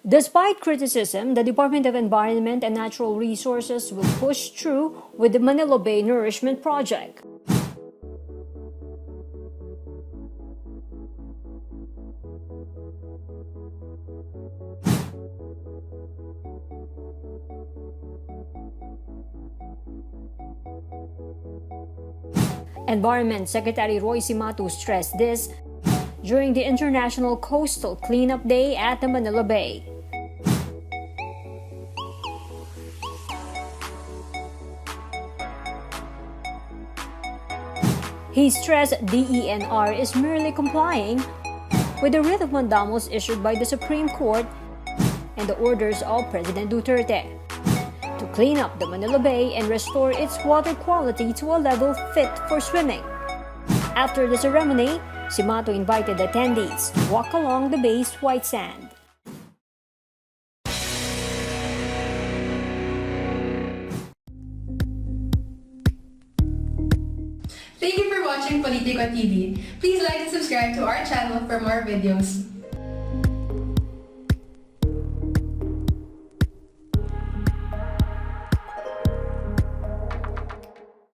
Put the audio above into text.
Despite criticism, the Department of Environment and Natural Resources will push through with the Manila Bay Nourishment Project. Environment Secretary Cimatu stressed this during the International Coastal Cleanup Day at the Manila Bay. He stressed DENR is merely complying with the writ of mandamus issued by the Supreme Court and the orders of President Duterte to clean up the Manila Bay and restore its water quality to a level fit for swimming. After the ceremony, Cimatu invited attendees to walk along the bay's white sand. Thank you for watching Politico TV. Please like and subscribe to our channel for more videos.